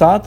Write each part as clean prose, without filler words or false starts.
7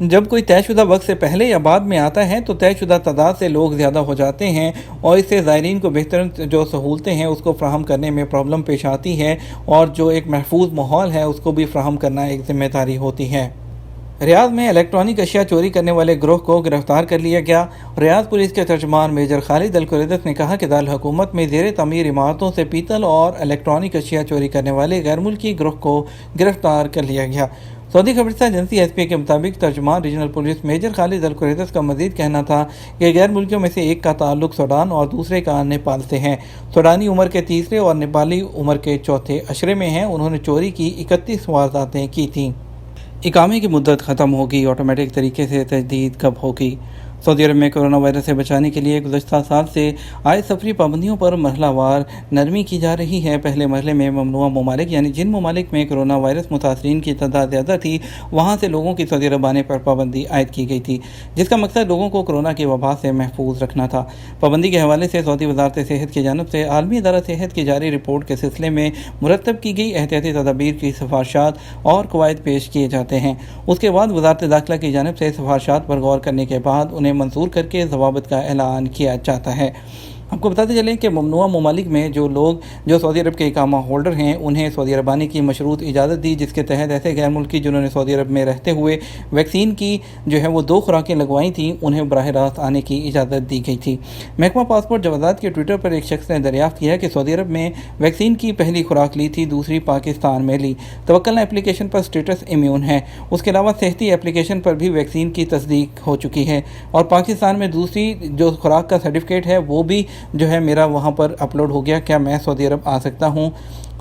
جب کوئی طے شدہ وقت سے پہلے یا بعد میں آتا ہے تو طے شدہ تعداد سے لوگ زیادہ ہو جاتے ہیں اور اس سے زائرین کو بہتر جو سہولتیں ہیں اس کو فراہم کرنے میں پرابلم پیش آتی ہے، اور جو ایک محفوظ ماحول ہے اس کو بھی فراہم کرنا ایک ذمہ داری ہوتی ہے۔ ریاض میں الیکٹرانک اشیاء چوری کرنے والے گروہ کو گرفتار کر لیا گیا۔ ریاض پولیس کے ترجمان میجر خالد القردس نے کہا کہ دارالحکومت میں زیر تعمیر عمارتوں سے پیتل اور الیکٹرانک اشیاء چوری کرنے والے غیر ملکی گروہ کو گرفتار کر لیا گیا۔ سعودی خبررساں ایجنسی ایس پی کے مطابق ترجمان ریجنل پولیس میجر خالد القردس کا مزید کہنا تھا کہ غیر ملکیوں میں سے ایک کا تعلق سوڈان اور دوسرے کا نیپال سے ہے۔ سوڈانی عمر کے تیسرے اور نیپالی عمر کے چوتھے عشرے میں ہیں۔ انہوں نے چوری کی 31 وارداتیں کی تھیں۔ اقامے کی مدت ختم ہوگی، آٹومیٹک طریقے سے تجدید کب ہوگی؟ سعودی عرب میں کرونا وائرس سے بچانے کے لیے گزشتہ سال سے عائد سفری پابندیوں پر مرحلہ وار نرمی کی جا رہی ہے۔ پہلے مرحلے میں ممنوعہ ممالک یعنی جن ممالک میں کرونا وائرس متاثرین کی تعداد زیادہ تھی وہاں سے لوگوں کی سعودی عرب آنے پر پابندی عائد کی گئی تھی، جس کا مقصد لوگوں کو کرونا کی وبا سے محفوظ رکھنا تھا۔ پابندی کے حوالے سے سعودی وزارت صحت کی جانب سے عالمی ادارہ صحت کی جاری رپورٹ کے سلسلے میں مرتب کی گئی احتیاطی تدابیر کی سفارشات اور قواعد پیش کیے جاتے ہیں۔ اس کے بعد وزارت داخلہ کی جانب سے سفارشات پر غور کرنے کے بعد انہیں منظور کر کے ضوابط کا اعلان کیا جاتا ہے۔ آپ کو بتاتے چلیں کہ ممنوعہ ممالک میں جو لوگ جو سعودی عرب کے اقامہ ہولڈر ہیں انہیں سعودی عرب آنے کی مشروط اجازت دی، جس کے تحت ایسے غیر ملکی جنہوں نے سعودی عرب میں رہتے ہوئے ویکسین کی جو ہے وہ 2 خوراکیں لگوائی تھیں انہیں براہ راست آنے کی اجازت دی گئی تھی۔ محکمہ پاسپورٹ جوازات کے ٹویٹر پر ایک شخص نے دریافت کیا کہ سعودی عرب میں ویکسین کی پہلی خوراک لی تھی، دوسری پاکستان میں لی۔ توکلنا اپلیکیشن پر سٹیٹس امیون ہے۔ اس کے علاوہ صحتی اپلیکیشن پر بھی ویکسین کی تصدیق ہو چکی ہے، اور پاکستان میں دوسری جو خوراک کا سرٹیفکیٹ ہے وہ بھی جو ہے میرا وہاں پر اپلوڈ ہو گیا۔ کیا میں سعودی عرب آ سکتا ہوں؟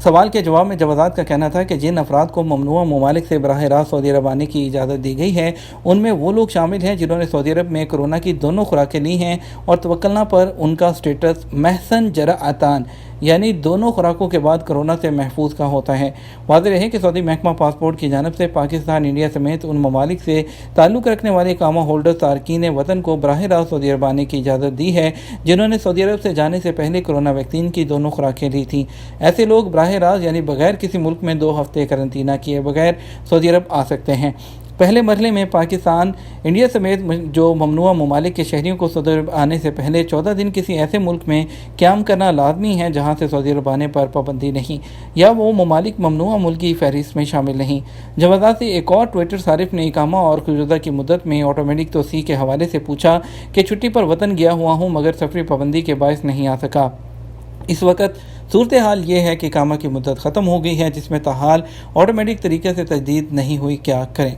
سوال کے جواب میں جوازات کا کہنا تھا کہ جن افراد کو ممنوعہ ممالک سے براہ راست سعودی عرب آنے کی اجازت دی گئی ہے ان میں وہ لوگ شامل ہیں جنہوں نے سعودی عرب میں کرونا کی دونوں خوراکیں لی ہیں اور توکلنا پر ان کا سٹیٹس محسن جراعتان یعنی دونوں خوراکوں کے بعد کرونا سے محفوظ کا ہوتا ہے۔ واضح رہے کہ سعودی محکمہ پاسپورٹ کی جانب سے پاکستان، انڈیا سمیت ان ممالک سے تعلق رکھنے والے اقامہ ہولڈر تارکین وطن کو براہ راست سعودی عرب آنے کی اجازت دی ہے جنہوں نے سعودی عرب سے جانے سے پہلے کرونا ویکسین کی دونوں خوراکیں لی تھیں۔ ایسے لوگ براہ راست یعنی بغیر کسی ملک میں 2 ہفتے قرنطینہ کیے بغیر سعودی عرب آ سکتے ہیں۔ پہلے مرحلے میں پاکستان، انڈیا سمیت جو ممنوعہ ممالک کے شہریوں کو سعودی عرب آنے سے پہلے 14 دن کسی ایسے ملک میں قیام کرنا لازمی ہے جہاں سے سعودی عرب آنے پر پابندی نہیں، یا وہ ممالک ممنوعہ ملک کی فہرست میں شامل نہیں۔ جوازات سے ایک اور ٹویٹر صارف نے اقامہ اور خروجہ کی مدت میں آٹومیٹک توسیع کے حوالے سے پوچھا کہ چھٹی پر وطن گیا ہوا ہوں مگر سفری پابندی کے باعث نہیں آ سکا۔ اس وقت صورتحال یہ ہے کہ اقامہ کی مدت ختم ہو گئی ہے جس میں تاحال آٹومیٹک طریقے سے تجدید نہیں ہوئی، کیا کریں؟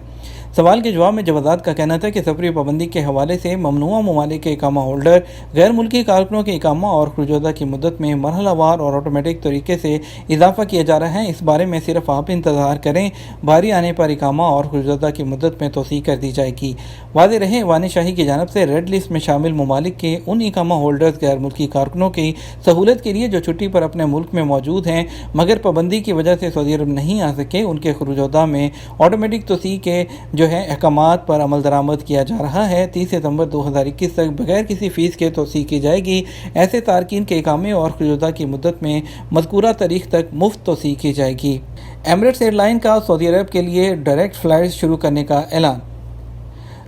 سوال کے جواب میں جوازات کا کہنا تھا کہ سفری پابندی کے حوالے سے ممنوعہ ممالک کے اقامہ ہولڈر غیر ملکی کارکنوں کے اقامہ اور خروجہ کی مدت میں مرحلہ وار اور آٹومیٹک طریقے سے اضافہ کیا جا رہا ہے۔ اس بارے میں صرف آپ انتظار کریں، باری آنے پر اقامہ اور خروجہ کی مدت میں توسیع کر دی جائے گی۔ واضح رہے ایوان شاہی کی جانب سے ریڈ لسٹ میں شامل ممالک کے ان اقامہ ہولڈرز غیر ملکی کارکنوں کی سہولت کے لیے جو چھٹی پر اپنے ملک میں موجود ہیں مگر پابندی کی وجہ سے سعودی عرب نہیں آ سکے، ان کے خروجہ میں آٹومیٹک توسیع کے جو ہے احکامات پر عمل درآمد کیا جا رہا ہے۔ 30 ستمبر 2021 تک بغیر کسی فیس کے توسیع کی جائے گی۔ ایسے تارکین کے اقامے اور خروجہ کی مدت میں مذکورہ تاریخ تک مفت توسیع کی جائے گی۔ ایمریٹس ایئر لائن کا سعودی عرب کے لیے ڈائریکٹ فلائٹس شروع کرنے کا اعلان۔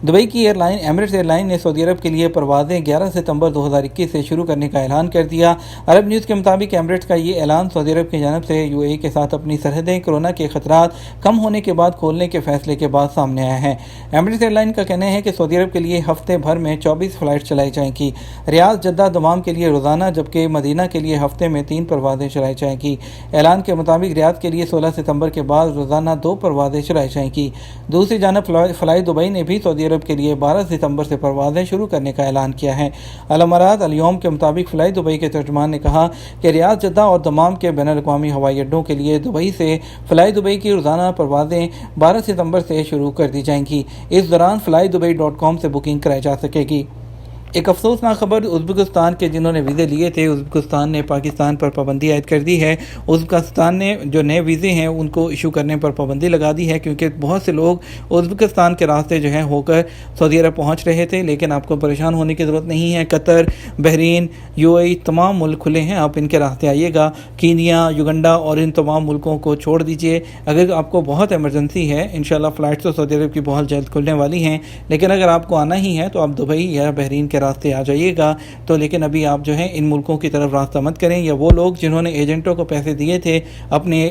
دبئی کی airline Emirates airline نے سعودی عرب کے لیے پروازیں 11 ستمبر 2021 سے شروع کرنے کا اعلان کر دیا۔ عرب نیوز کے مطابق ایمریٹس کا یہ اعلان سعودی عرب کی جانب سے یو اے ای کے ساتھ اپنی سرحدیں کورونا کے خطرات کم ہونے کے بعد کھولنے کے فیصلے کے بعد سامنے آیا ہے۔ ایمریٹس ایئر لائن کا کہنا ہے کہ سعودی عرب کے لیے ہفتے بھر میں 24 فلائٹ چلائی جائیں گی۔ ریاض، جدہ، دمام کے لیے روزانہ جبکہ مدینہ کے لیے ہفتے میں 3 پروازیں چلائی جائیں گی۔ اعلان کے مطابق ریاض کے لیے 16 ستمبر کے بعد روزانہ 2 پروازیں چلائی جائیں گی۔ دوسری جانب فلائی دبئی نے بھی سعودی عرب کے لیے 12 ستمبر سے پروازیں شروع کرنے کا اعلان کیا ہے۔ الامارات الیوم کے مطابق فلائی دبئی کے ترجمان نے کہا کہ ریاض، جدہ اور دمام کے بین الاقوامی ہوائی اڈوں کے لیے دبئی سے فلائی دبئی کی روزانہ پروازیں 12 ستمبر سے شروع کر دی جائیں گی۔ اس دوران flydubai.com سے بکنگ کرائی جا سکے گی۔ ایک افسوسناک خبر ازبکستان کے جنہوں نے ویزے لیے تھے، ازبکستان نے پاکستان پر پابندی عائد کر دی ہے۔ ازبکستان نے جو نئے ویزے ہیں ان کو ایشو کرنے پر پابندی لگا دی ہے، کیونکہ بہت سے لوگ ازبکستان کے راستے جو ہیں ہو کر سعودی عرب پہنچ رہے تھے، لیکن آپ کو پریشان ہونے کی ضرورت نہیں ہے۔ قطر، بحرین، UAE تمام ملک کھلے ہیں، آپ ان کے راستے آئیے گا۔ کینیا، یوگنڈا اور ان تمام ملکوں کو چھوڑ دیجئے۔ اگر آپ کو بہت ایمرجنسی ہے، انشاءاللہ فلائٹس تو سعودی عرب کی بہت جلد کھلنے والی ہیں، لیکن اگر آپ کو آنا ہی ہے تو آپ دبئی یا بحرین کے راستے آ جائیے گا۔ تو لیکن ابھی آپ جو ہیں ان ملکوں کی طرف راستہ مت کریں، یا وہ لوگ جنہوں نے ایجنٹوں کو پیسے دیے تھے اپنے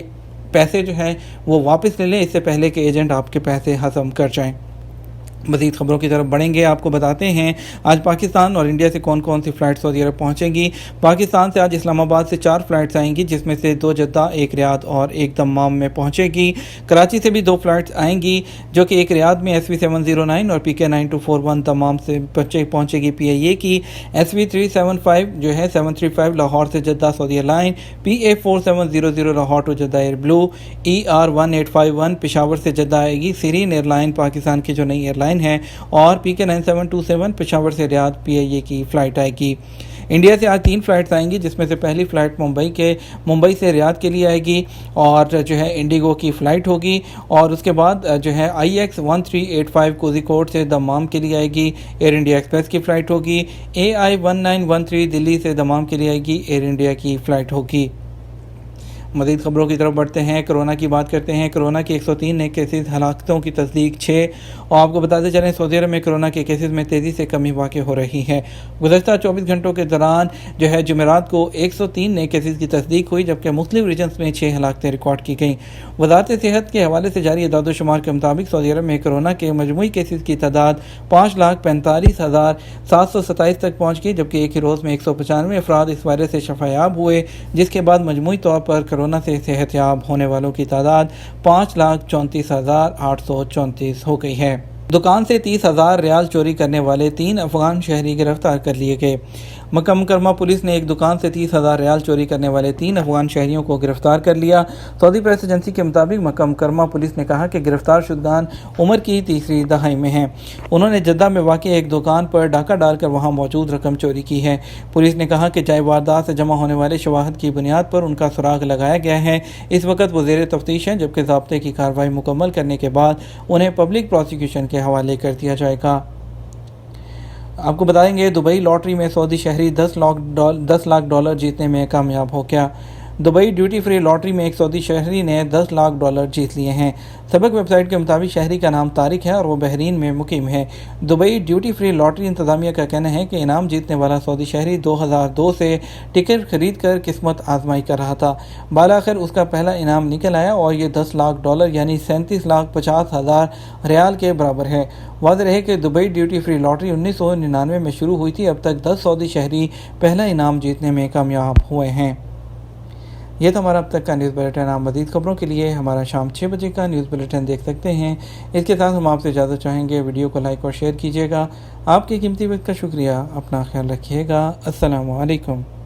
پیسے جو ہیں وہ واپس لے لیں، اس سے پہلے کہ ایجنٹ آپ کے پیسے ہضم کر جائیں۔ مزید خبروں کی طرف بڑھیں گے، آپ کو بتاتے ہیں آج پاکستان اور انڈیا سے کون کون سی فلائٹ سعودی عرب پہنچیں گی۔ پاکستان سے آج اسلام آباد سے 4 فلائٹس آئیں گی، جس میں سے 2 جدہ، 1 ریاض اور 1 دمام میں پہنچے گی۔ کراچی سے بھی 2 فلائٹس آئیں گی، جو کہ ایک ریاض میں SW 709 اور PK 9241 دمام سے پہنچے گی PIA کی۔ SW 375 جو ہے 735 لاہور سے Jeddah Saudi airline, PA 4700 Lahore to Jeddah Airblue, ER 1851 Peshawar سے جدہ آئے گی سیرین ایئرلائن، پاکستان کی جو نئی ایئرلائن ہے، اور PK 9727 پشاور سے ریاض PIA کی فلائٹ آئے گی۔ انڈیا سے آج 3 فلائٹس آئیں گی، جس میں سے پہلی فلائٹ ممبئی سے ریاض کے لیے آئے گی، اور جو ہے انڈیگو کی فلائٹ ہوگی، اور اس کے بعد جو ہے IX 1385 کوزیکوڈ سے دمام کے لیے آئے گی، ایئر انڈیا ایکسپریس کی فلائٹ ہوگی۔ AI 1913 دلی سے دمام کے لیے آئے گی، ایئر انڈیا کی فلائٹ ہوگی۔ مزید خبروں کی طرف بڑھتے ہیں، کرونا کی بات کرتے ہیں۔ کرونا کے 103 نئے کیسز، ہلاکتوں کی تصدیق 6، اور آپ کو بتاتے چلیں سعودی عرب میں کرونا کے کیسز میں تیزی سے کمی واقع ہو رہی ہے۔ گزشتہ 24 گھنٹوں کے دوران جو ہے جمعرات کو 103 نئے کیسز کی تصدیق ہوئی، جبکہ مختلف ریجنز میں 6 ہلاکتیں ریکارڈ کی گئیں۔ وزارت صحت کے حوالے سے جاری اعداد و شمار کے مطابق سعودی عرب میں کرونا کے مجموعی کیسز کی تعداد 5,45,727 تک پہنچ گئی، جبکہ ایک ہی روز میں 195 افراد اس وائرس سے شفا یاب ہوئے، جس کے بعد مجموعی طور پر کرونا سے صحت یاب ہونے والوں کی تعداد 5,34,834 ہو گئی ہے۔ دکان سے 30,000 ریال چوری کرنے والے 3 افغان شہری گرفتار کر لیے گئے۔ مکہ مکرمہ پولیس نے ایک دکان سے 30,000 ریال چوری کرنے والے 3 افغان شہریوں کو گرفتار کر لیا۔ سعودی پریس ایجنسی کے مطابق مکہ مکرمہ پولیس نے کہا کہ گرفتار شدگان عمر کی تیسری دہائی میں ہیں۔ انہوں نے جدہ میں واقع ایک دکان پر ڈاکہ ڈال کر وہاں موجود رقم چوری کی ہے۔ پولیس نے کہا کہ جائے واردات سے جمع ہونے والے شواہد کی بنیاد پر ان کا سراغ لگایا گیا ہے۔ اس وقت وہ زیر تفتیش ہیں، جبکہ ضابطے کی کارروائی مکمل کرنے کے بعد انہیں پبلک پروسیکیوشن کے حوالے کر دیا جائے گا۔ آپ کو بتائیں گے دبئی لاٹری میں سعودی شہری $10 لاکھ جیتنے میں کامیاب ہو گیا۔ دبئی ڈیوٹی فری لاٹری میں ایک سعودی شہری نے $10 لاکھ جیت لیے ہیں۔ سبق ویب سائٹ کے مطابق شہری کا نام طارق ہے اور وہ بحرین میں مقیم ہے۔ دبئی ڈیوٹی فری لاٹری انتظامیہ کا کہنا ہے کہ انعام جیتنے والا سعودی شہری 2002 سے ٹکٹ خرید کر قسمت آزمائی کر رہا تھا۔ بالآخر اس کا پہلا انعام نکل آیا اور یہ $10 لاکھ یعنی 37,50,000 ریال کے برابر ہے۔ واضح رہے کہ دبئی ڈیوٹی فری لاٹری 1999 میں شروع ہوئی تھی۔ اب تک 10 سعودی شہری پہلا انعام جیتنے میں کامیاب ہوئے ہیں۔ یہ تو ہمارا اب تک کا نیوز بلیٹن۔ آپ مزید خبروں کے لیے ہمارا شام 6 بجے کا نیوز بلیٹن دیکھ سکتے ہیں۔ اس کے ساتھ ہم آپ سے اجازت چاہیں گے، ویڈیو کو لائک اور شیئر کیجیے گا۔ آپ کے قیمتی وقت کا شکریہ، اپنا خیال رکھیے گا۔ السلام علیکم۔